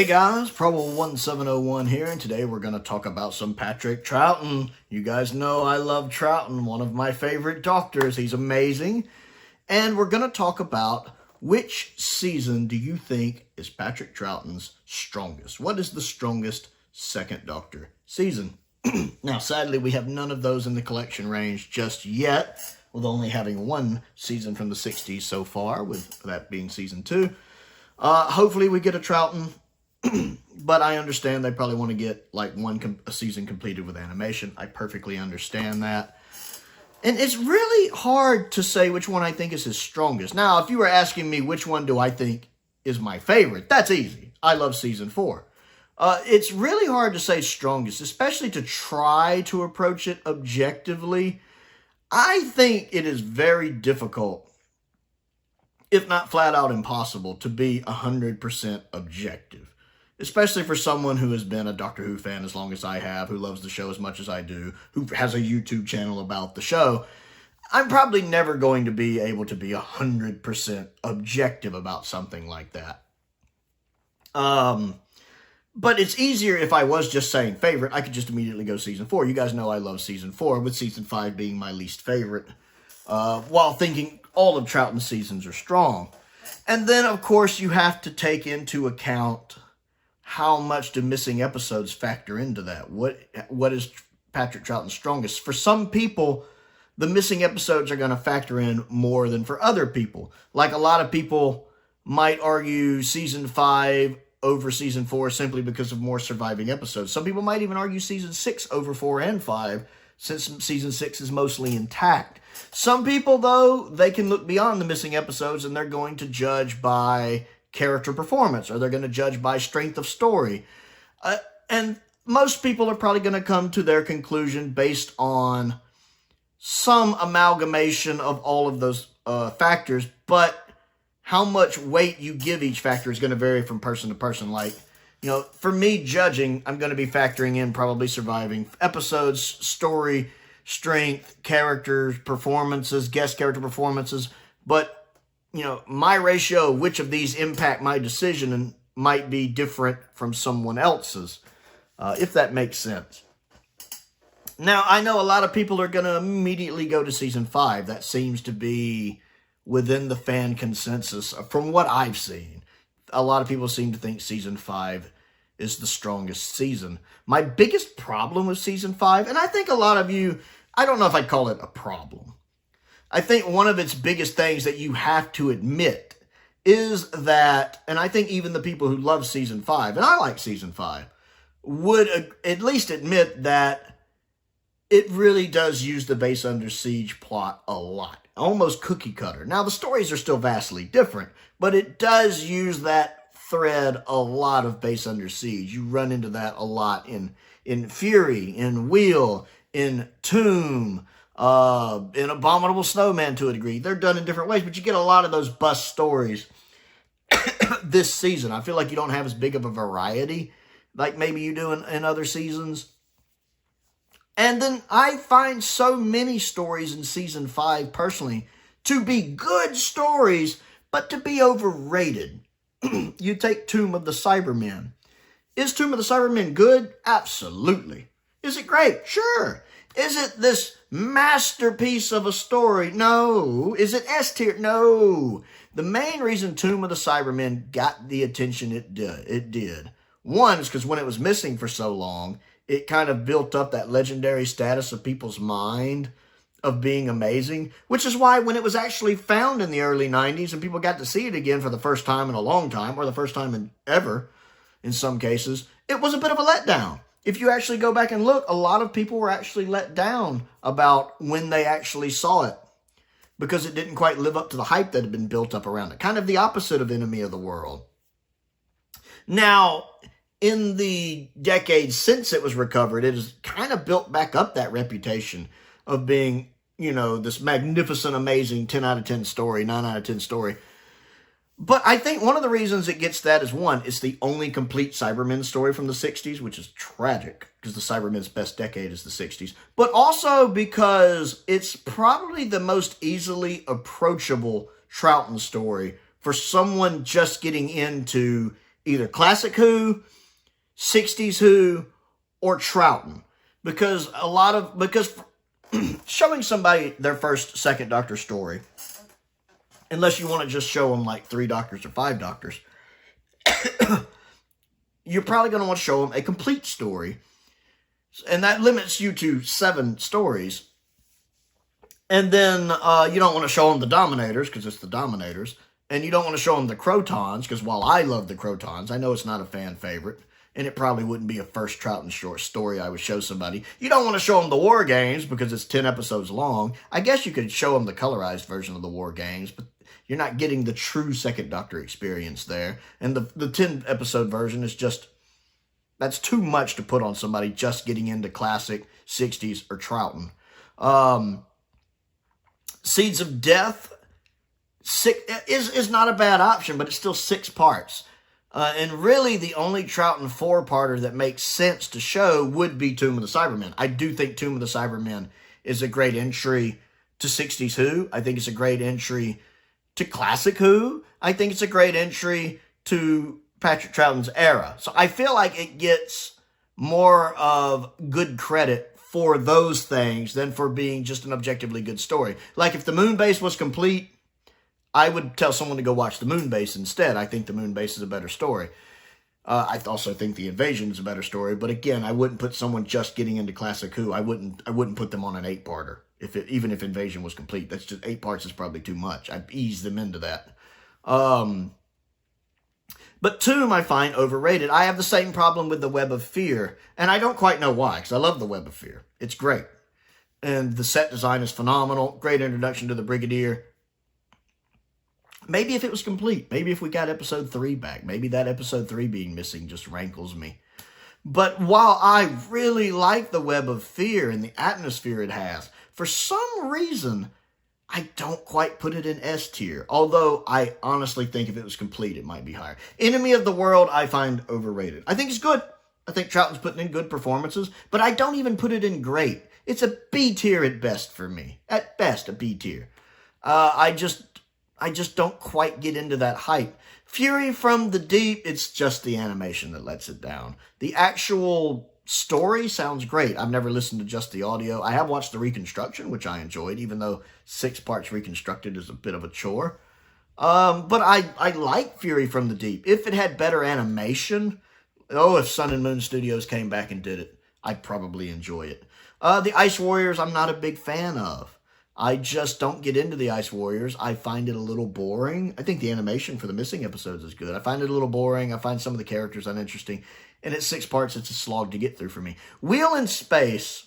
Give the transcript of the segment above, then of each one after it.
Hey guys, Prowl 1701 here, and today we're going to talk about some Patrick Troughton. You guys know I love Troughton, one of my favorite doctors. He's amazing. And we're going to talk about which season do you think is Patrick Troughton's strongest? What is the strongest second Doctor season? Now, sadly, we have none of those in the collection range just yet, with only having one season from the 60s so far, with that being season 2. Hopefully we get a Troughton. But I understand they probably want to get like a season completed with animation. I perfectly understand that. And it's really hard to say which one I think is his strongest. Now, if you were asking me which one do I think is my favorite, that's easy. I love season 4. It's really hard to say strongest, especially to try to approach it objectively. I think it is very difficult, if not flat out impossible, to be 100% objective. Especially for someone who has been a Doctor Who fan as long as I have, who loves the show as much as I do, who has a YouTube channel about the show. I'm probably never going to be able to be 100% objective about something like that. But it's easier if I was just saying favorite. I could just immediately go season 4. You guys know I love season 4, with season 5 being my least favorite, while thinking all of Troughton's seasons are strong. And then, of course, you have to take into account how much do missing episodes factor into that? What is Patrick Troughton's strongest? For some people, the missing episodes are going to factor in more than for other people. Like a lot of people might argue season 5 over season 4 simply because of more surviving episodes. Some people might even argue season 6 over 4 and 5, since season 6 is mostly intact. Some people, though, they can look beyond the missing episodes and they're going to judge by character performance, or they're going to judge by strength of story. And most people are probably going to come to their conclusion based on some amalgamation of all of those factors, but how much weight you give each factor is going to vary from person to person. Like, you know, for me judging, I'm going to be factoring in probably surviving episodes, story, strength, characters, performances, guest character performances, but you know, my ratio, which of these impact my decision, and might be different from someone else's, if that makes sense. Now, I know a lot of people are going to immediately go to season 5. That seems to be within the fan consensus from what I've seen. A lot of people seem to think season 5 is the strongest season. My biggest problem with season 5, and I think a lot of you, I don't know if I'd call it a problem. I think one of its biggest things that you have to admit is that, and I think even the people who love season 5, and I like season 5, would at least admit that it really does use the Base Under Siege plot a lot. Almost cookie cutter. Now, the stories are still vastly different, but it does use that thread a lot of Base Under Siege. You run into that a lot in Fury, in Wheel, in Tomb, in Abominable Snowman to a degree. They're done in different ways, but you get a lot of those bust stories this season. I feel like you don't have as big of a variety like maybe you do in other seasons. And then I find so many stories in season 5, personally, to be good stories, but to be overrated. You take Tomb of the Cybermen. Is Tomb of the Cybermen good? Absolutely. Is it great? Sure. Is it this masterpiece of a story? No. Is it S tier? No. The main reason Tomb of the Cybermen got the attention it did, one, is because when it was missing for so long, it kind of built up that legendary status of people's mind of being amazing, which is why when it was actually found in the early 90s and people got to see it again for the first time in a long time, or the first time in ever, in some cases, it was a bit of a letdown. If you actually go back and look, a lot of people were actually let down about when they actually saw it, because it didn't quite live up to the hype that had been built up around it. Kind of the opposite of Enemy of the World. Now, in the decades since it was recovered, it has kind of built back up that reputation of being, you know, this magnificent, amazing 10 out of 10 story, 9 out of 10 story. But I think one of the reasons it gets that is, one, it's the only complete Cybermen story from the 60s, which is tragic, because the Cybermen's best decade is the 60s. But also because it's probably the most easily approachable Troughton story for someone just getting into either Classic Who, 60s Who, or Troughton. Because showing somebody their first, second Doctor story, unless you want to just show them like 3 Doctors or 5 Doctors, you're probably going to want to show them a complete story. And that limits you to 7 stories. And then you don't want to show them the Dominators, because it's the Dominators. And you don't want to show them the Crotons, because while I love the Crotons, I know it's not a fan favorite. And it probably wouldn't be a first Troughton short story I would show somebody. You don't want to show them the War Games, because it's 10 episodes long. I guess you could show them the colorized version of the War Games, but you're not getting the true second Doctor experience there. And the 10 episode version is just, that's too much to put on somebody just getting into classic 60s or Troughton. Seeds of Death is not a bad option, but it's still 6 parts. And really the only Troughton 4-parter that makes sense to show would be Tomb of the Cybermen. I do think Tomb of the Cybermen is a great entry to 60s Who. I think it's a great entry to Classic Who. I think it's a great entry to Patrick Troughton's era. So I feel like it gets more of good credit for those things than for being just an objectively good story. Like if the Moon Base was complete, I would tell someone to go watch the Moon Base instead. I think the Moon Base is a better story. I also think the Invasion is a better story, but again, I wouldn't put someone just getting into Classic Who. I wouldn't put them on an 8-parter. Even if Invasion was complete, that's just 8 parts is probably too much. I'd ease them into that. But Tomb I find overrated. I have the same problem with the Web of Fear, and I don't quite know why, because I love the Web of Fear. It's great. And the set design is phenomenal. Great introduction to the Brigadier. Maybe if it was complete. Maybe if we got episode 3 back. Maybe that episode 3 being missing just rankles me. But while I really like the Web of Fear and the atmosphere it has, for some reason, I don't quite put it in S tier. Although I honestly think if it was complete, it might be higher. Enemy of the World, I find overrated. I think it's good. I think Troughton's putting in good performances, but I don't even put it in great. It's a B tier at best for me. At best, a B tier. I just don't quite get into that hype. Fury from the Deep, it's just the animation that lets it down. The actual story sounds great. I've never listened to just the audio. I have watched the reconstruction, which I enjoyed, even though 6 parts reconstructed is a bit of a chore. But I like Fury from the Deep. If it had better animation, if Sun and Moon Studios came back and did it, I'd probably enjoy it. The Ice Warriors, I'm not a big fan of. I just don't get into the Ice Warriors. I find it a little boring. I think the animation for the missing episodes is good. I find it a little boring. I find some of the characters uninteresting. And at 6 parts, it's a slog to get through for me. Wheel in Space,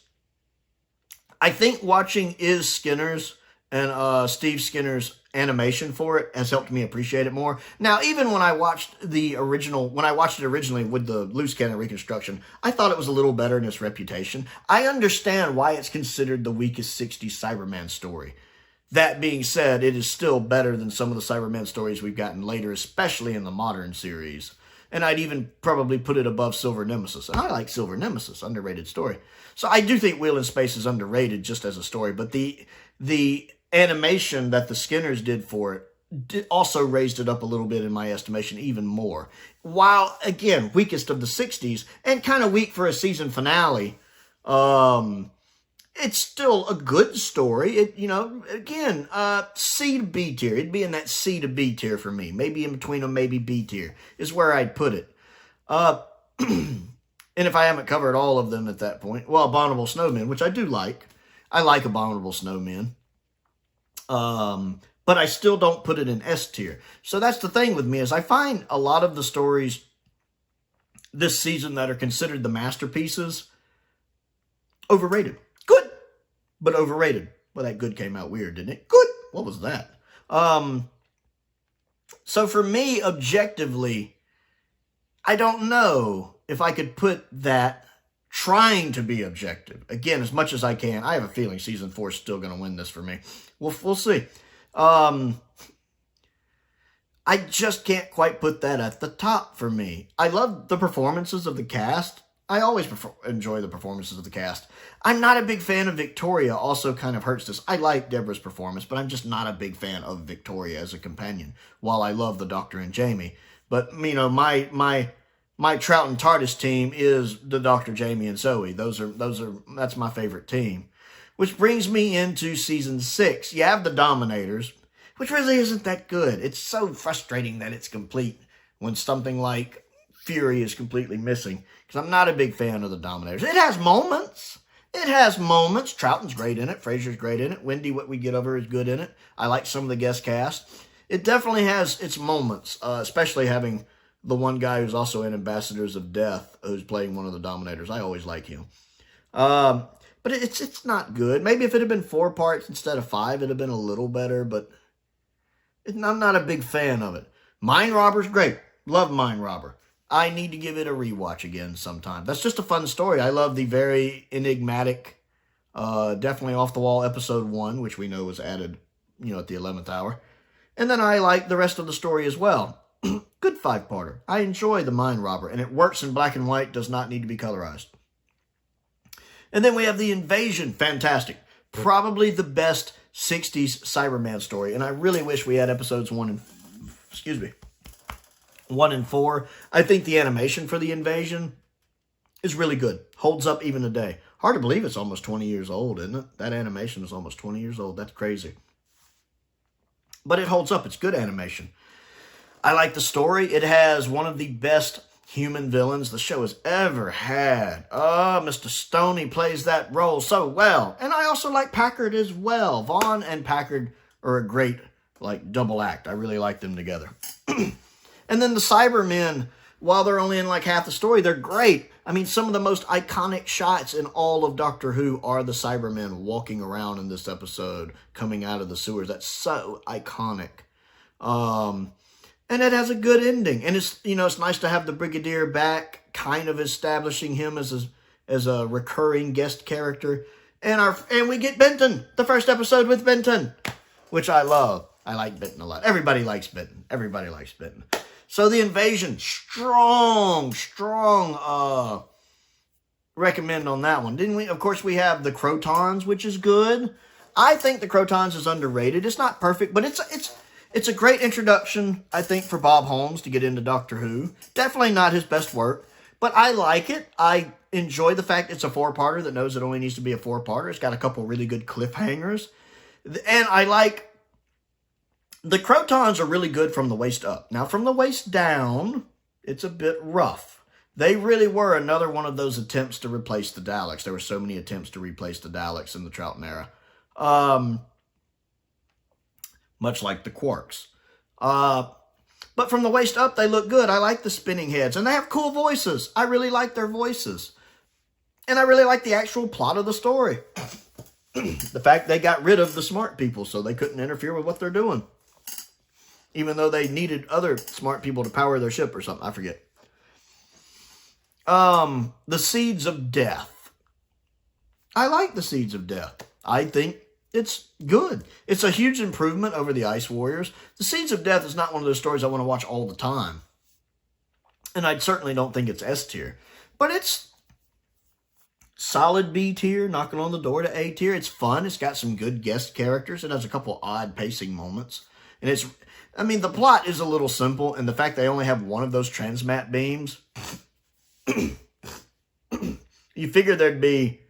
I think watching Iz Skinner's and Steve Skinner's animation for it has helped me appreciate it more. Now, even when I watched it originally with the loose cannon reconstruction, I thought it was a little better in its reputation. I understand why it's considered the weakest 60s Cyberman story. That being said, it is still better than some of the Cybermen stories we've gotten later, especially in the modern series. And I'd even probably put it above Silver Nemesis. And I like Silver Nemesis, underrated story. So I do think Wheel in Space is underrated just as a story, but the animation that the Skinners did for it also raised it up a little bit in my estimation, even more. While, again, weakest of the 60s, and kind of weak for a season finale, it's still a good story. Again, C to B tier. It'd be in that C to B tier for me. Maybe in between them, maybe B tier is where I'd put it. And if I haven't covered all of them at that point, well, Abominable Snowmen, which I do like. I like Abominable Snowmen. But I still don't put it in S tier. So that's the thing with me, is I find a lot of the stories this season that are considered the masterpieces overrated. Good, but overrated. Well, that good came out weird, didn't it? Good. What was that? So for me, objectively, I don't know if I could put that trying to be objective. Again, as much as I can. I have a feeling Season 4 is still going to win this for me. We'll see. I just can't quite put that at the top for me. I love the performances of the cast. I always enjoy the performances of the cast. I'm not a big fan of Victoria, also kind of hurts this. I like Deborah's performance, but I'm just not a big fan of Victoria as a companion, while I love the Doctor and Jamie. But, you know, my Trout and Tardis team is the Dr. Jamie and Zoe. That's my favorite team. Which brings me into season 6. You have the Dominators, which really isn't that good. It's so frustrating that it's complete when something like Fury is completely missing. Because I'm not a big fan of the Dominators. It has moments. Troughton's great in it. Fraser's great in it. Wendy, What We Get of Her, is good in it. I like some of the guest cast. It definitely has its moments, especially having the one guy who's also in Ambassadors of Death, who's playing one of the Dominators. I always like him. But it's not good. Maybe if it had been 4 parts instead of 5, it'd have been a little better, but I'm not a big fan of it. Mind Robber's great. Love Mind Robber. I need to give it a rewatch again sometime. That's just a fun story. I love the very enigmatic, definitely off-the-wall episode 1, which we know was added, at the 11th hour. And then I like the rest of the story as well. Good 5-parter. I enjoy the Mind Robber, and it works in black and white, does not need to be colorized. And then we have The Invasion. Fantastic. Probably the best 60s Cyberman story, and I really wish we had episodes 1 and 4. I think the animation for The Invasion is really good. Holds up even today. Hard to believe it's almost 20 years old, isn't it? That animation is almost 20 years old. That's crazy. But it holds up. It's good animation. I like the story. It has one of the best human villains the show has ever had. Oh, Mr. Stoney plays that role so well. And I also like Packard as well. Vaughn and Packard are a great, double act. I really like them together. And then the Cybermen, while they're only in half the story, they're great. I mean, some of the most iconic shots in all of Doctor Who are the Cybermen walking around in this episode, coming out of the sewers. That's so iconic. And it has a good ending. And it's nice to have the Brigadier back, kind of establishing him as a recurring guest character. And we get Benton, the first episode with Benton, which I love. I like Benton a lot. Everybody likes Benton. So The Invasion, strong recommend on that one. Didn't we? Of course, we have the Crotons, which is good. I think the Crotons is underrated. It's not perfect, but it's a great introduction, I think, for Bob Holmes to get into Doctor Who. Definitely not his best work, but I like it. I enjoy the fact it's a 4-parter that knows it only needs to be a 4-parter. It's got a couple really good cliffhangers. And I like... The Crotons are really good from the waist up. Now, from the waist down, it's a bit rough. They really were another one of those attempts to replace the Daleks. There were so many attempts to replace the Daleks in the Troughton era. Much like the Quarks. But from the waist up, they look good. I like the spinning heads. And they have cool voices. I really like their voices. And I really like the actual plot of the story. The fact they got rid of the smart people so they couldn't interfere with what they're doing. Even though they needed other smart people to power their ship or something. I forget. The Seeds of Death. I like the Seeds of Death. I think it's good. It's a huge improvement over the Ice Warriors. The Seeds of Death is not one of those stories I want to watch all the time. And I certainly don't think it's S tier. But it's solid B tier, knocking on the door to A tier. It's fun. It's got some good guest characters. It has a couple odd pacing moments. And the plot is a little simple. And the fact they only have one of those transmat beams. You figure there'd be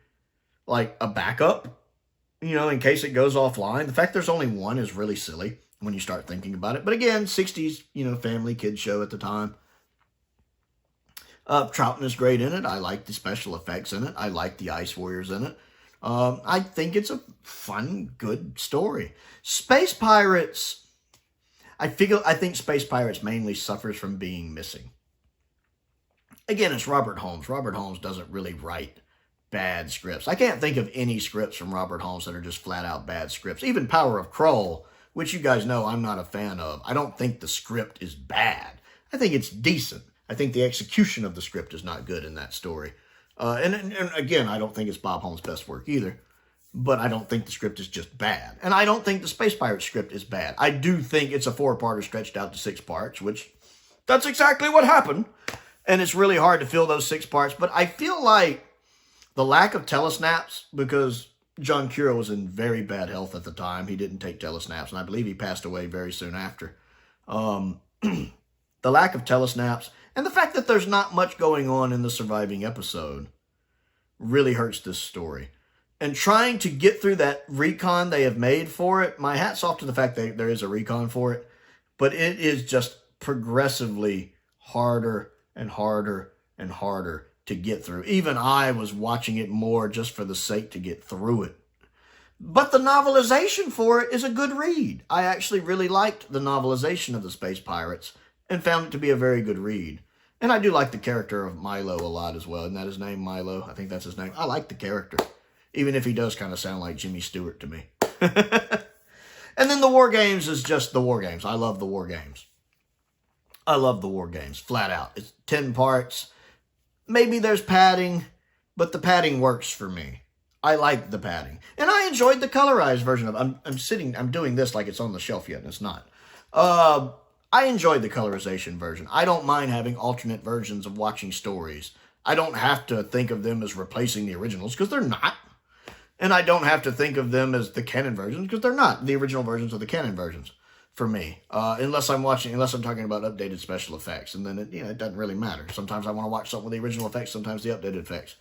a backup. In case it goes offline. The fact there's only one is really silly when you start thinking about it. But again, 60s, family kid show at the time. Troughton is great in it. I like the special effects in it. I like the Ice Warriors in it. I think it's a fun, good story. Space Pirates. I think Space Pirates mainly suffers from being missing. Again, it's Robert Holmes. Robert Holmes doesn't really write bad scripts. I can't think of any scripts from Robert Holmes that are just flat out bad scripts. Even Power of Kroll, which you guys know I'm not a fan of. I don't think the script is bad. I think it's decent. I think the execution of the script is not good in that story. And again, I don't think it's Bob Holmes' best work either. But I don't think the script is just bad. And I don't think the Space Pirates script is bad. I do think it's a 4-parter stretched out to 6 parts, which that's exactly what happened. And it's really hard to fill those 6 parts. But I feel like the lack of telesnaps, because John Cura was in very bad health at the time. He didn't take telesnaps, and I believe he passed away very soon after. the lack of telesnaps, and the fact that there's not much going on in the surviving episode really hurts this story. And trying to get through that recon they have made for it, my hat's off to the fact that there is a recon for it, but it is just progressively harder and harder and harder to get through. Even I was watching it more just for the sake to get through it. But the novelization for it is a good read. I actually really liked the novelization of the Space Pirates and found it to be a very good read. And I do like the character of Milo a lot as well. Isn't that his name, Milo? I think that's his name. I like the character, even if he does kind of sound like Jimmy Stewart to me. And then the War Games is just the War Games. I love the War Games. I love the War Games, flat out. It's 10 parts. Maybe there's padding, but the padding works for me. I like the padding. And I enjoyed the colorized version of it. I'm doing this like it's on the shelf yet, and it's not. I enjoyed the colorization version. I don't mind having alternate versions of watching stories. I don't have to think of them as replacing the originals, because they're not. And I don't have to think of them as the canon versions, because they're not the original versions of the canon versions for me. Unless I'm talking about updated special effects. And then it doesn't really matter. Sometimes I want to watch something with the original effects, sometimes the updated effects.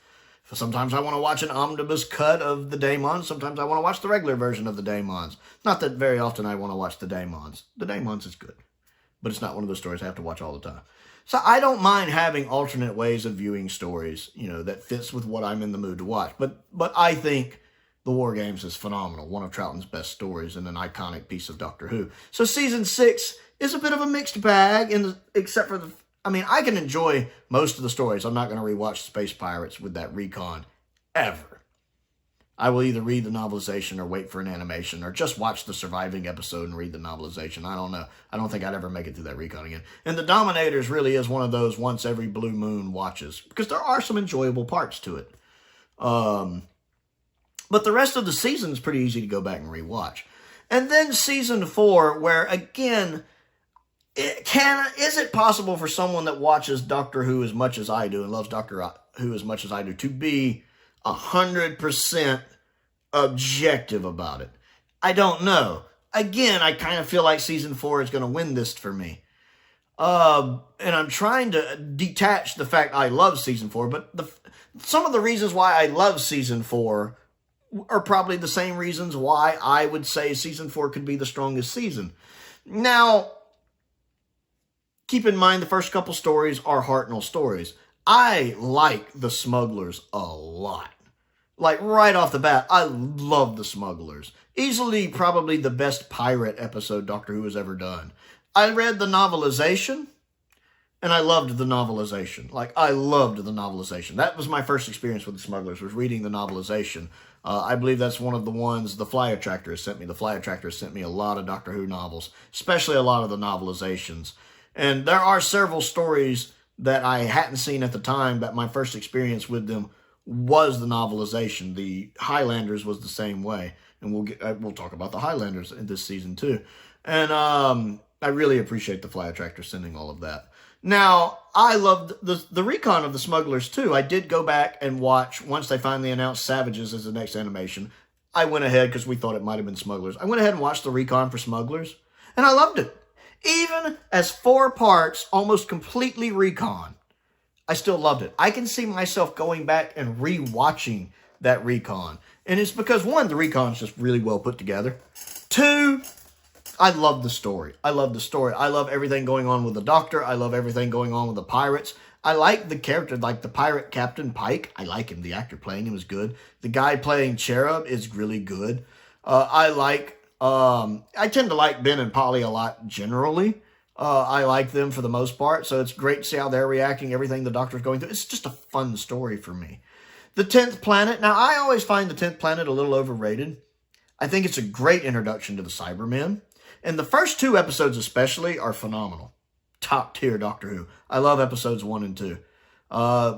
Sometimes I want to watch an omnibus cut of the Daemons. Sometimes I want to watch the regular version of the Daemons. Not that very often I want to watch the Daemons. The Daemons is good, but it's not one of those stories I have to watch all the time. So I don't mind having alternate ways of viewing stories, that fits with what I'm in the mood to watch. But I think The War Games is phenomenal. One of Troughton's best stories and an iconic piece of Doctor Who. So season 6 is a bit of a mixed bag, except for I can enjoy most of the stories. I'm not going to rewatch Space Pirates with that recon ever. I will either read the novelization or wait for an animation or just watch the surviving episode and read the novelization. I don't know. I don't think I'd ever make it through that recon again. And The Dominators really is one of those once every blue moon watches, because there are some enjoyable parts to it. But the rest of the season is pretty easy to go back and rewatch. And then season 4, where again, is it possible for someone that watches Doctor Who as much as I do and loves Doctor Who as much as I do to be 100% objective about it? I don't know. Again, I kind of feel like season 4 is going to win this for me. And I'm trying to detach the fact I love season 4, but some of the reasons why I love season 4 are probably the same reasons why I would say season 4 could be the strongest season. Now, keep in mind the first couple stories are Hartnell stories. I like the Smugglers a lot. Like, right off the bat, I love the Smugglers. Easily, probably the best pirate episode Doctor Who has ever done. I read the novelization, and I loved the novelization. I loved the novelization. That was my first experience with the Smugglers, was reading the novelization. I believe that's one of the ones the Flyattractor has sent me. The Flyattractor has sent me a lot of Doctor Who novels, especially a lot of the novelizations. And there are several stories that I hadn't seen at the time that my first experience with them was the novelization. The Highlanders was the same way. And we'll talk about the Highlanders in this season too. And I really appreciate the Flyattractor sending all of that. Now, I loved the recon of the Smugglers too. I did go back and watch, once they finally announced Savages as the next animation, I went ahead, because we thought it might have been Smugglers. I went ahead and watched the recon for Smugglers, and I loved it. Even as 4 parts, almost completely recon, I still loved it. I can see myself going back and re-watching that recon. And it's because, 1, the recon's just really well put together. 2, I love the story. I love the story. I love everything going on with the Doctor. I love everything going on with the pirates. I like the character, like the pirate Captain Pike. I like him. The actor playing him is good. The guy playing Cherub is really good. I tend to like Ben and Polly a lot generally. I like them for the most part, so it's great to see how they're reacting, everything the Doctor's going through. It's just a fun story for me. The 10th Planet. Now, I always find the 10th Planet a little overrated. I think it's a great introduction to the Cybermen. And the first 2 episodes especially are phenomenal. Top tier Doctor Who. I love episodes 1 and 2.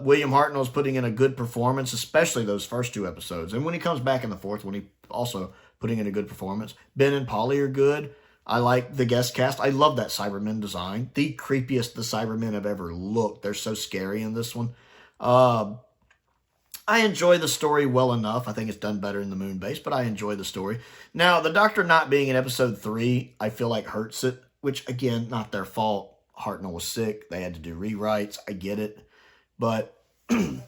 William Hartnell's putting in a good performance, especially those first 2 episodes. And when he comes back in the 4th, when he also putting in a good performance. Ben and Polly are good. I like the guest cast. I love that Cybermen design. The creepiest the Cybermen have ever looked. They're so scary in this one. I enjoy the story well enough. I think it's done better in the Moon Base, but I enjoy the story. Now, the Doctor not being in episode 3, I feel like hurts it, which, again, not their fault. Hartnell was sick. They had to do rewrites. I get it. But him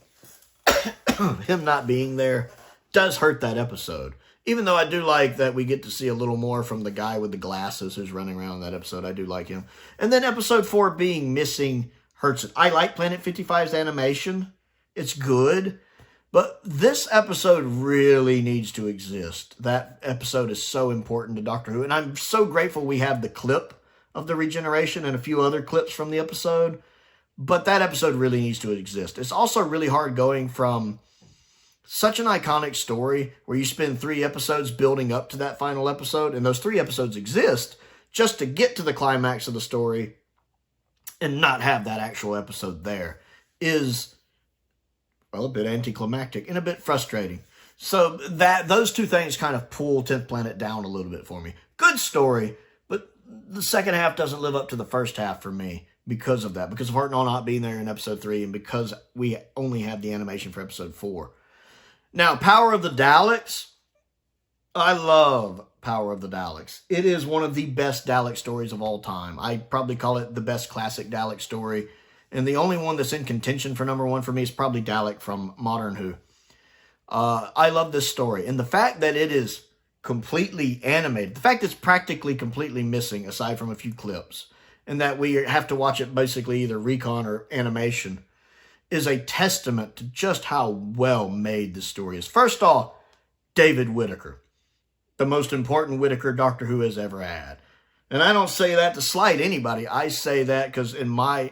not being there does hurt that episode. Even though I do like that we get to see a little more from the guy with the glasses who's running around in that episode. I do like him. And then episode 4 being missing hurts it. I like Planet 55's animation. It's good. But this episode really needs to exist. That episode is so important to Doctor Who. And I'm so grateful we have the clip of the regeneration and a few other clips from the episode. But that episode really needs to exist. It's also really hard going from such an iconic story where you spend 3 episodes building up to that final episode, and those 3 episodes exist just to get to the climax of the story and not have that actual episode there is, well, a bit anticlimactic and a bit frustrating. So those 2 things kind of pull 10th Planet down a little bit for me. Good story, but the second half doesn't live up to the first half for me because of that, because of Hartnell not being there in episode 3 and because we only have the animation for episode 4. Now, Power of the Daleks. I love Power of the Daleks. It is one of the best Dalek stories of all time. I probably call it the best classic Dalek story. And the only one that's in contention for number 1 for me is probably Dalek from Modern Who. I love this story. And the fact that it is completely animated, the fact it's practically completely missing aside from a few clips, and that we have to watch it basically either recon or animation, is a testament to just how well made this story is. First off, David Whittaker. The most important Whittaker Doctor Who has ever had. And I don't say that to slight anybody. I say that because I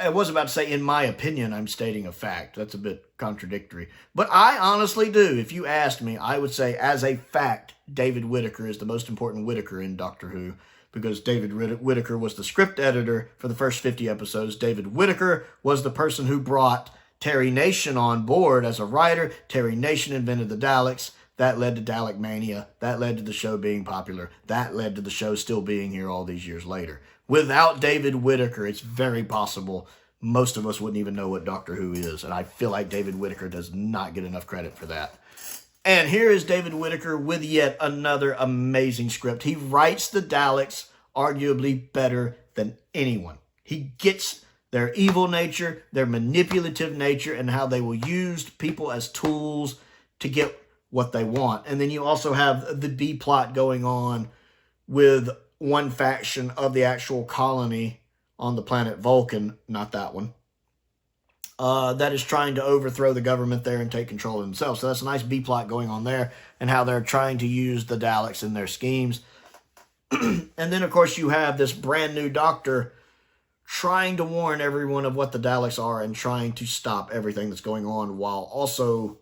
was about to say in my opinion, I'm stating a fact. That's a bit contradictory. But I honestly do. If you asked me, I would say as a fact, David Whittaker is the most important Whittaker in Doctor Who. Because David Whittaker was the script editor for the first 50 episodes. David Whittaker was the person who brought Terry Nation on board as a writer. Terry Nation invented the Daleks. That led to Dalek Mania. That led to the show being popular. That led to the show still being here all these years later. Without David Whittaker, it's very possible most of us wouldn't even know what Doctor Who is. And I feel like David Whittaker does not get enough credit for that. And here is David Whittaker with yet another amazing script. He writes the Daleks arguably better than anyone. He gets their evil nature, their manipulative nature, and how they will use people as tools to get what they want. And then you also have the B plot going on with one faction of the actual colony on the planet Vulcan, not that one, that is trying to overthrow the government there and take control of themselves. So that's a nice B plot going on there, and how they're trying to use the Daleks in their schemes. And then, of course, you have this brand new Doctor trying to warn everyone of what the Daleks are and trying to stop everything that's going on while also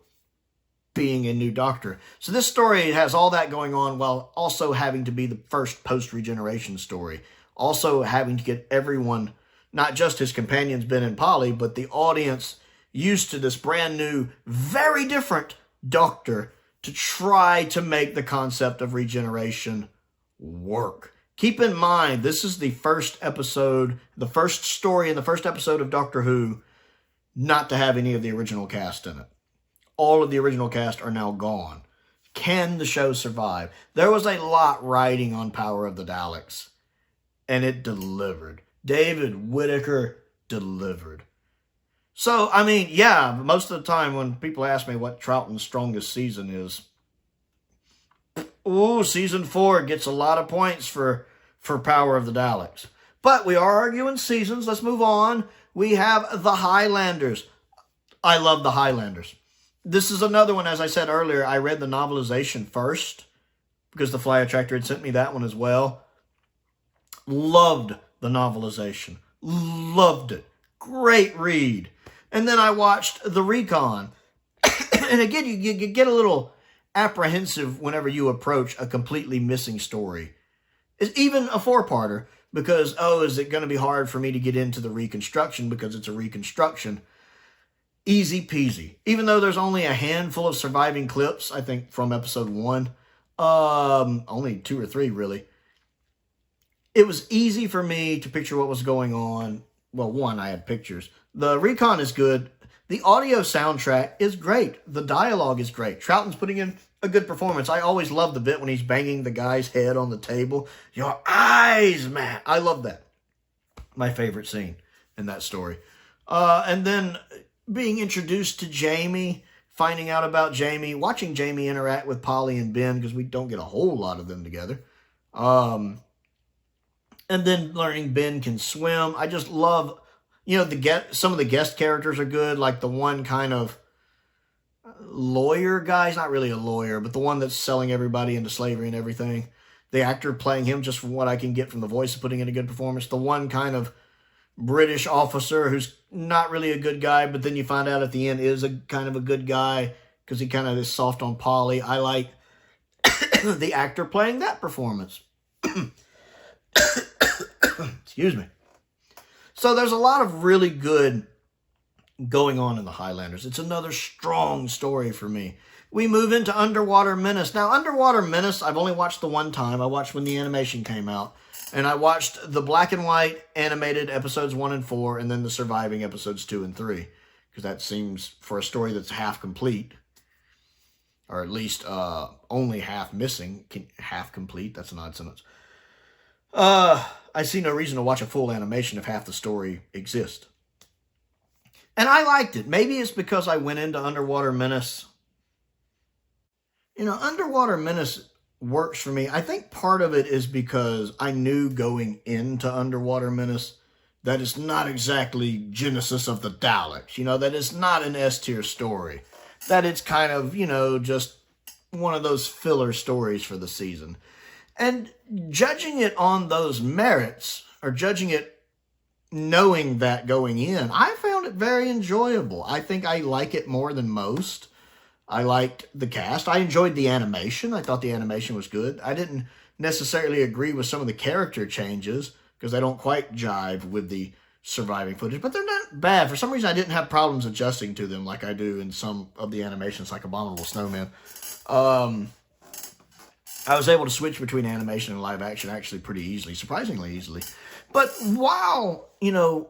being a new Doctor. So this story has all that going on while also having to be the first post-regeneration story. Also having to get everyone, not just his companions Ben and Polly, but the audience used to this brand new, very different Doctor to try to make the concept of regeneration work. Keep in mind, this is the first episode, the first story in the first episode of Doctor Who not to have any of the original cast in it. All of the original cast are now gone. Can the show survive? There was a lot riding on Power of the Daleks, and it delivered. David Whittaker delivered. So, I mean, yeah, most of the time when people ask me what Troughton's strongest season is, ooh, season 4 gets a lot of points for Power of the Daleks. But we are arguing seasons. Let's move on. We have the Highlanders. I love the Highlanders. This is another one, as I said earlier, I read the novelization first because the Flyattractor had sent me that one as well. Loved the novelization. Loved it. Great read. And then I watched the Recon. And again, you get a little apprehensive whenever you approach a completely missing story. It's even a 4-parter because, oh, is it going to be hard for me to get into the reconstruction because it's a reconstruction? Easy peasy. Even though there's only a handful of surviving clips, I think, from episode 1. Only 2 or 3, really. It was easy for me to picture what was going on. Well, 1, I had pictures. The Recon is good. The audio soundtrack is great. The dialogue is great. Troughton's putting in a good performance. I always love the bit when he's banging the guy's head on the table. Your eyes, man. I love that. my favorite scene in that story. And then being introduced to Jamie, finding out about Jamie, watching Jamie interact with Polly and Ben, because we don't get a whole lot of them together. And then learning Ben can swim. I just love, you know, some of the guest characters are good, like the one kind of lawyer guy. He's not really a lawyer, but the one that's selling everybody into slavery and everything. The actor playing him, just from what I can get from the voice, putting in a good performance. The one kind of British officer who's not really a good guy, but then you find out at the end is a kind of a good guy because he kind of is soft on Polly. I like the actor playing that performance. Excuse me. So there's a lot of really good going on in the Highlanders. It's another strong story for me. We move into Underwater Menace. Now, Underwater Menace, I've only watched the one time. I watched when the animation came out. And I watched the black and white animated episodes 1 and 4, and then the surviving episodes 2 and 3. Because that seems, for a story that's half complete, or at least only half missing, half complete, that's an odd sentence. I see no reason to watch a full animation if half the story exists. And I liked it. Maybe it's because I went into Underwater Menace. You know, Underwater Menace works for me. I think part of it is because I knew going into Underwater Menace that it's not exactly Genesis of the Daleks. You know, that it's not an S-tier story. That it's kind of, you know, just one of those filler stories for the season. And judging it on those merits, or judging it knowing that going in, I found it very enjoyable. I think I like it more than most. I liked the cast. I enjoyed the animation. I thought the animation was good. I didn't necessarily agree with some of the character changes because they don't quite jive with the surviving footage, but they're not bad. For some reason, I didn't have problems adjusting to them like I do in some of the animations, like Abominable Snowman. I was able to switch between animation and live action actually pretty easily, surprisingly easily. But while, you know,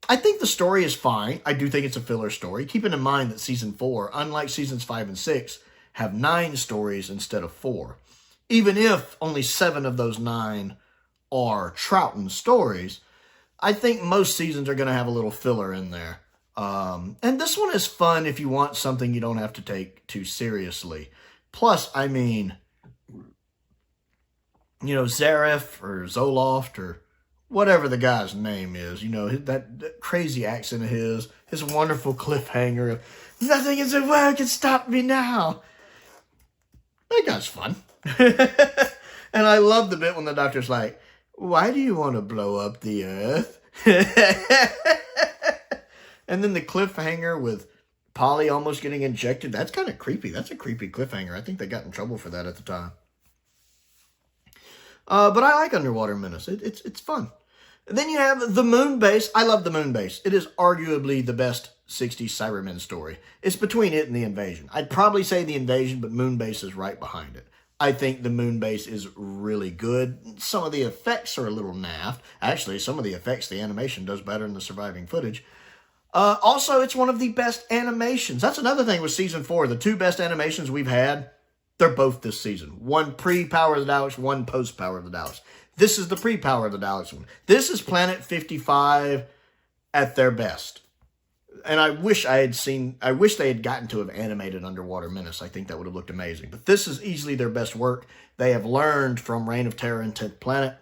I think the story is fine. I do think it's a filler story. Keeping in mind that Season 4, unlike Seasons 5 and 6, have 9 stories instead of 4. Even if only 7 of those 9 are Troughton stories, I think most seasons are going to have a little filler in there. And this one is fun if you want something you don't have to take too seriously. Plus, I mean, you know, Zareth or Zoloft or whatever the guy's name is, you know, that crazy accent of his wonderful cliffhanger of, nothing in the world can stop me now. That guy's fun. And I love the bit when the doctor's like, why do you want to blow up the earth? And then the cliffhanger with Polly almost getting injected, that's kind of creepy. That's a creepy cliffhanger. I think they got in trouble for that at the time. But I like Underwater Menace. It's fun. And then you have the Moon Base. I love the Moon Base. It is arguably the best 60s Cybermen story. It's between it and the Invasion. I'd probably say the Invasion, but Moon Base is right behind it. I think the Moon Base is really good. Some of the effects are a little naff. Actually, some of the effects, the animation does better than the surviving footage. Also, it's one of the best animations. That's another thing with Season 4. The 2 best animations we've had, they're both this season. One pre-Power of the Daleks, one post-Power of the Daleks. This is the pre-Power of the Daleks one. This is Planet 55 at their best. And I wish they had gotten to have animated Underwater Menace. I think that would have looked amazing. But this is easily their best work. They have learned from Reign of Terror and 10th Planet.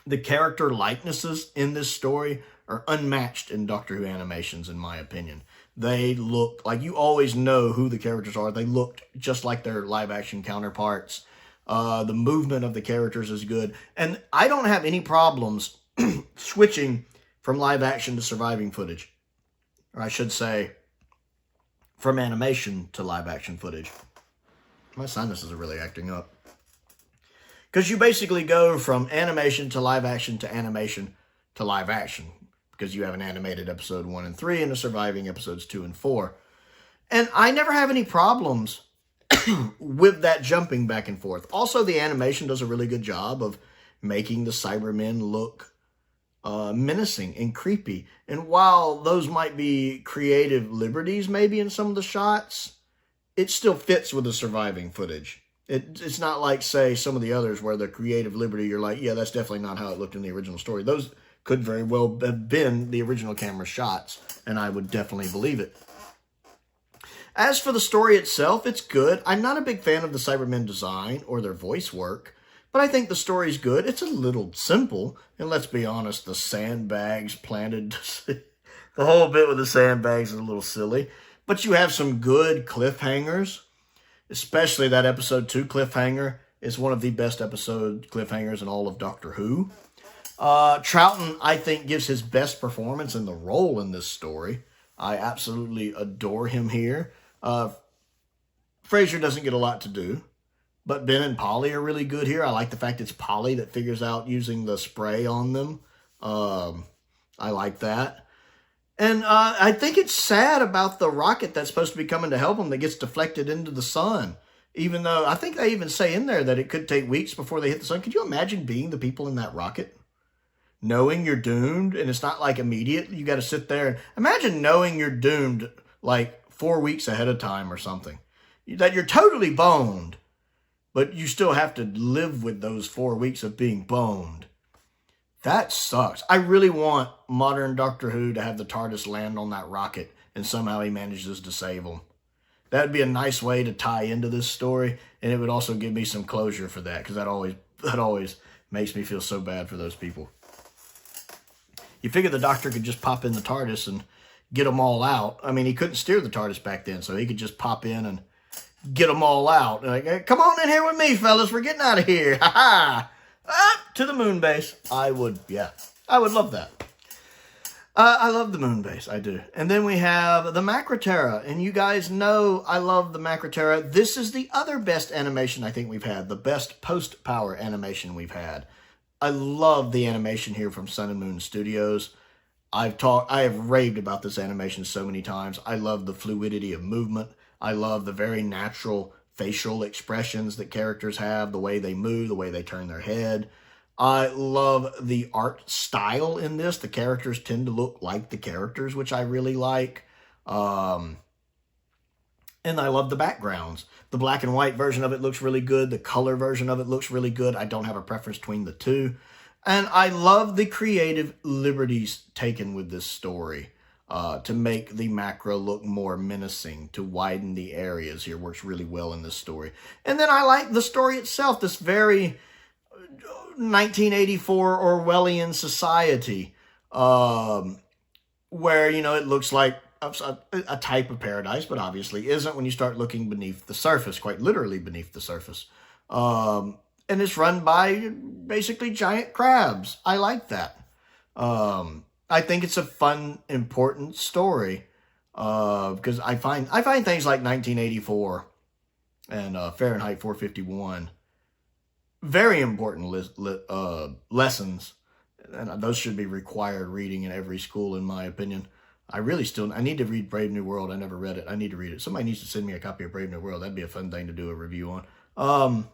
The character likenesses in this story are unmatched in Doctor Who animations, in my opinion. They look like you always know who the characters are. They looked just like their live-action counterparts. The movement of the characters is good. And I don't have any problems switching from live-action to surviving footage. Or I should say, from animation to live-action footage. My sinuses are really acting up. Because you basically go from animation to live-action to animation to live-action. Because you have an animated episode 1 and 3 and the surviving episodes 2 and 4. And I never have any problems with that jumping back and forth. Also, the animation does a really good job of making the Cybermen look menacing and creepy. And while those might be creative liberties maybe in some of the shots, it still fits with the surviving footage. It's not like, say, some of the others where the creative liberty, you're like, yeah, that's definitely not how it looked in the original story. Those could very well have been the original camera shots, and I would definitely believe it. As for the story itself, it's good. I'm not a big fan of the Cybermen design or their voice work, but I think the story's good. It's a little simple, and let's be honest, the sandbags planted, the whole bit with the sandbags is a little silly, but you have some good cliffhangers, especially that episode 2 cliffhanger is one of the best episode cliffhangers in all of Doctor Who. Troughton, I think, gives his best performance in the role in this story. I absolutely adore him here. Frasier doesn't get a lot to do, but Ben and Polly are really good here. I like the fact it's Polly that figures out using the spray on them. I like that. And I think it's sad about the rocket that's supposed to be coming to help them that gets deflected into the sun. Even though I think they even say in there that it could take weeks before they hit the sun. Could you imagine being the people in that rocket? Knowing you're doomed, and it's not like immediate. You got to sit there and imagine knowing you're doomed like 4 weeks ahead of time or something. That you're totally boned, but you still have to live with those 4 weeks of being boned. That sucks. I really want modern Doctor Who to have the TARDIS land on that rocket and somehow he manages to save them. That would be a nice way to tie into this story, and it would also give me some closure for that, because that always makes me feel so bad for those people. You figure the Doctor could just pop in the TARDIS and get them all out. I mean, he couldn't steer the TARDIS back then, so he could just pop in and get them all out. Like, hey, come on in here with me, fellas. We're getting out of here. Ha ha. Up to the moon base. I would love that. I love the moon base. I do. And then we have the Macra, and you guys know I love the Macra. This is the other best animation I think we've had, the best post-power animation we've had. I love the animation here from Sun and Moon Studios. I have raved about this animation so many times. I love the fluidity of movement. I love the very natural facial expressions that characters have, the way they move, the way they turn their head. I love the art style in this. The characters tend to look like the characters, which I really like. And I love the backgrounds. The black and white version of it looks really good. The color version of it looks really good. I don't have a preference between the two. And I love the creative liberties taken with this story to make the Macra look more menacing, to widen the areas here. Works really well in this story. And then I like the story itself, this very 1984 Orwellian society where, you know, it looks like a type of paradise, but obviously isn't when you start looking beneath the surface, quite literally beneath the surface. And it's run by basically giant crabs. I like that. I think it's a fun, important story because I find things like 1984 and Fahrenheit 451 very important lessons, and those should be required reading in every school, in my opinion. I need to read Brave New World. I never read it. I need to read it. Somebody needs to send me a copy of Brave New World. That'd be a fun thing to do a review on.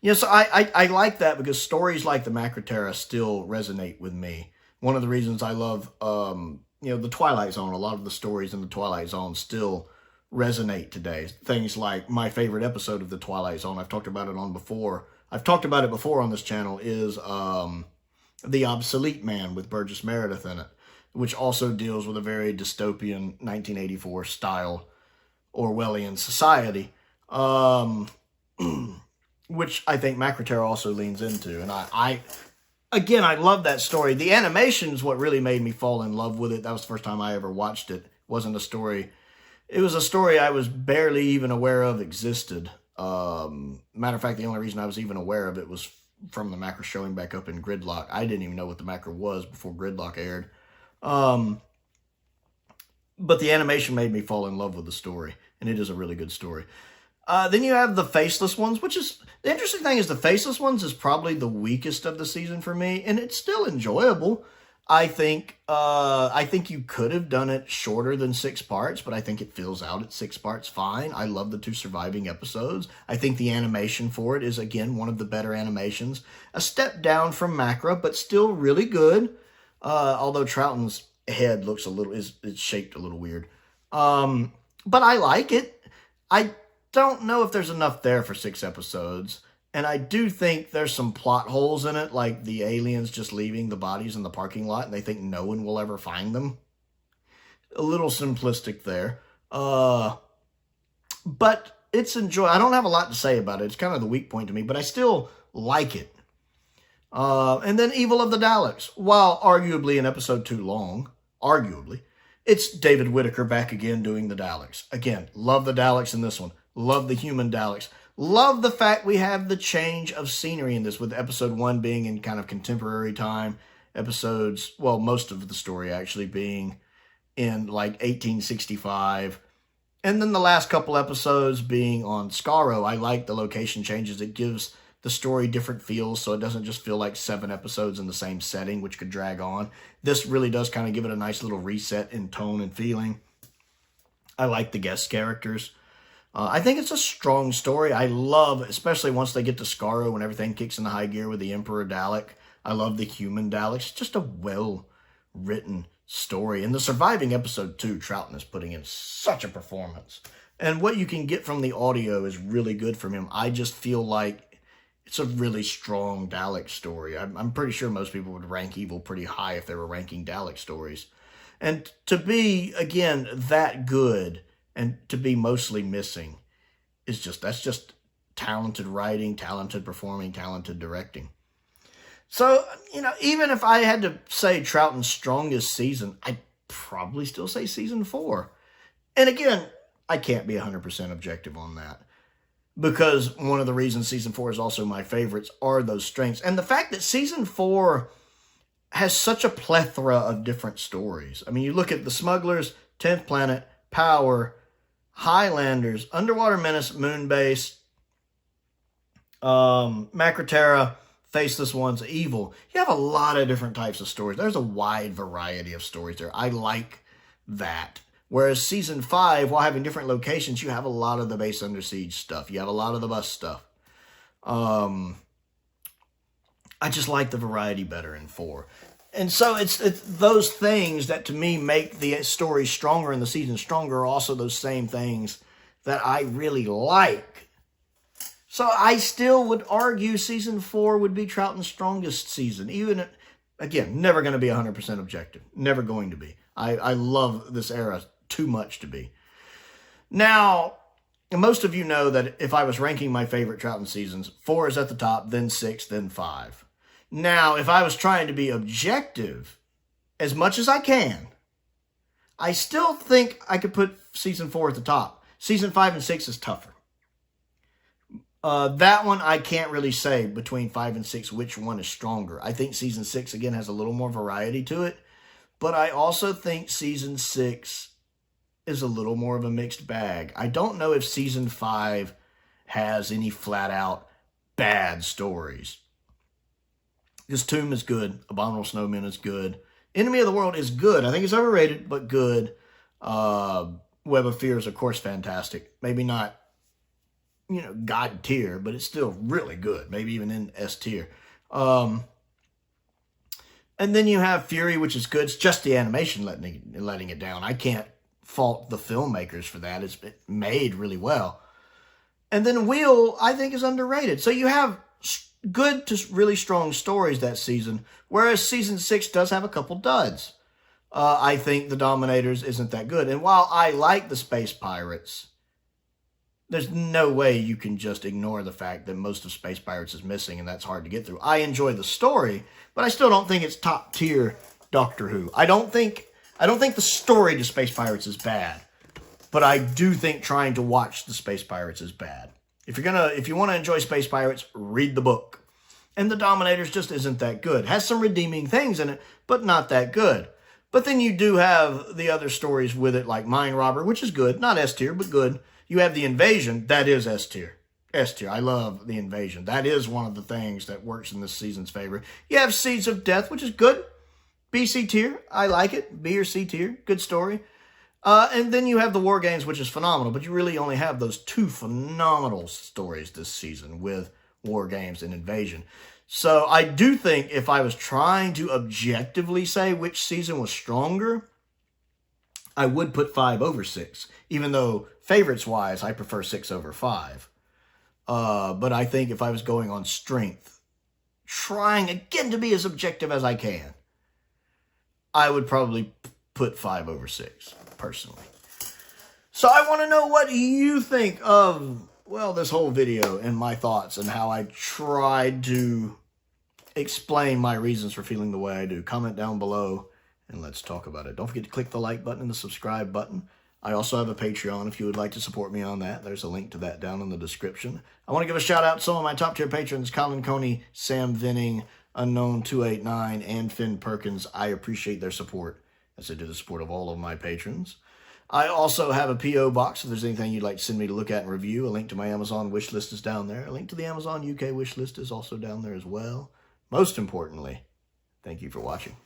So I like that because stories like the Macra still resonate with me. One of the reasons I love, the Twilight Zone, a lot of the stories in the Twilight Zone still resonate today. Things like my favorite episode of the Twilight Zone, I've talked about it before on this channel, is The Obsolete Man with Burgess Meredith in it, which also deals with a very dystopian 1984 style Orwellian society, which I think Macra also leans into. And I love that story. The animation is what really made me fall in love with it. That was the first time I ever watched it. It was a story I was barely even aware of existed. Matter of fact, the only reason I was even aware of it was from the Macra showing back up in Gridlock. I didn't even know what the Macra was before Gridlock aired. But the animation made me fall in love with the story, and it is a really good story. Then you have the Faceless Ones, which is, the interesting thing is the Faceless Ones is probably the weakest of the season for me, and it's still enjoyable. I think you could have done it shorter than 6 parts, but I think it fills out at 6 parts fine. I love the 2 surviving episodes. I think the animation for it is, again, one of the better animations. A step down from Macra, but still really good. Although Troughton's head looks it's shaped a little weird. But I like it. I don't know if there's enough there for 6 episodes. And I do think there's some plot holes in it, like the aliens just leaving the bodies in the parking lot and they think no one will ever find them. A little simplistic there. But it's enjoyable. I don't have a lot to say about it. It's kind of the weak point to me, but I still like it. And then Evil of the Daleks. While arguably an episode too long, arguably, it's David Whittaker back again doing the Daleks. Again, love the Daleks in this one. Love the human Daleks. Love the fact we have the change of scenery in this, with episode 1 being in kind of contemporary time. Episodes, well, most of the story actually being in like 1865. And then the last couple episodes being on Skaro. I like the location changes. It gives the story different feels, so it doesn't just feel like 7 episodes in the same setting, which could drag on. This really does kind of give it a nice little reset in tone and feeling. I like the guest characters. I think it's a strong story. I love, especially once they get to Skaro and everything kicks into high gear with the Emperor Dalek. I love the human Daleks. Just a well-written story. And the surviving episode 2, Troughton is putting in such a performance. And what you can get from the audio is really good from him. I just feel like it's a really strong Dalek story. I'm pretty sure most people would rank Evil pretty high if they were ranking Dalek stories. And to be, again, that good and to be mostly missing is that's just talented writing, talented performing, talented directing. So, even if I had to say Troughton's strongest season, I'd probably still say season 4. And again, I can't be 100% objective on that, because one of the reasons season 4 is also my favorites are those strengths. And the fact that season 4 has such a plethora of different stories. I mean, you look at The Smugglers, 10th Planet, Power, Highlanders, Underwater Menace, Moonbase, Macra, Faceless Ones, Evil. You have a lot of different types of stories. There's a wide variety of stories there. I like that. Whereas season 5, while having different locations, you have a lot of the base under siege stuff. You have a lot of the bus stuff. I just like the variety better in 4. And so it's those things that to me make the story stronger and the season stronger are also those same things that I really like. So I still would argue season 4 would be Troughton's strongest season. Even, again, never going to be 100% objective. Never going to be. I love this era too much to be. Now, most of you know that if I was ranking my favorite Troughton seasons, 4 is at the top, then 6, then 5. Now, if I was trying to be objective, as much as I can, I still think I could put season 4 at the top. Season 5 and 6 is tougher. That one, I can't really say between 5 and 6 which one is stronger. I think season 6, again, has a little more variety to it. But I also think season 6 is a little more of a mixed bag. I don't know if season 5 has any flat-out bad stories. This Tomb is good. Abominable Snowmen is good. Enemy of the World is good. I think it's overrated, but good. Web of Fear is, of course, fantastic. Maybe not, God tier, but it's still really good. Maybe even in S tier. And then you have Fury, which is good. It's just the animation letting it down. I can't fault the filmmakers for that. It's made really well. And then Wheel, I think, is underrated. So you have good to really strong stories that season, whereas season 6 does have a couple duds. I think The Dominators isn't that good. And while I like the Space Pirates, there's no way you can just ignore the fact that most of Space Pirates is missing, and that's hard to get through. I enjoy the story, but I still don't think it's top tier Doctor Who. I don't think the story to Space Pirates is bad, but I do think trying to watch the Space Pirates is bad. If you want to enjoy Space Pirates, read the book. And The Dominators just isn't that good. Has some redeeming things in it, but not that good. But then you do have the other stories with it, like Mine Robber, which is good. Not S tier, but good. You have The Invasion. That is S tier. S tier. I love The Invasion. That is one of the things that works in this season's favor. You have Seeds of Death, which is good. B, C tier. I like it. B or C tier. Good story. And then you have The War Games, which is phenomenal. But you really only have those 2 phenomenal stories this season with War Games and Invasion. So I do think if I was trying to objectively say which season was stronger, I would put 5 over 6. Even though favorites-wise, I prefer 6 over 5. But I think if I was going on strength, trying again to be as objective as I can, I would probably put 5 over 6, personally. So I want to know what you think of, well, this whole video and my thoughts and how I tried to explain my reasons for feeling the way I do. Comment down below and let's talk about it. Don't forget to click the like button and the subscribe button. I also have a Patreon if you would like to support me on that. There's a link to that down in the description. I want to give a shout out to some of my top tier patrons, Colin Coney, Sam Venning, Unknown289, and Finn Perkins. I appreciate their support, as I do the support of all of my patrons. I also have a P.O. box if there's anything you'd like to send me to look at and review. A link to my Amazon wish list is down there. A link to the Amazon UK wish list is also down there as well. Most importantly, thank you for watching.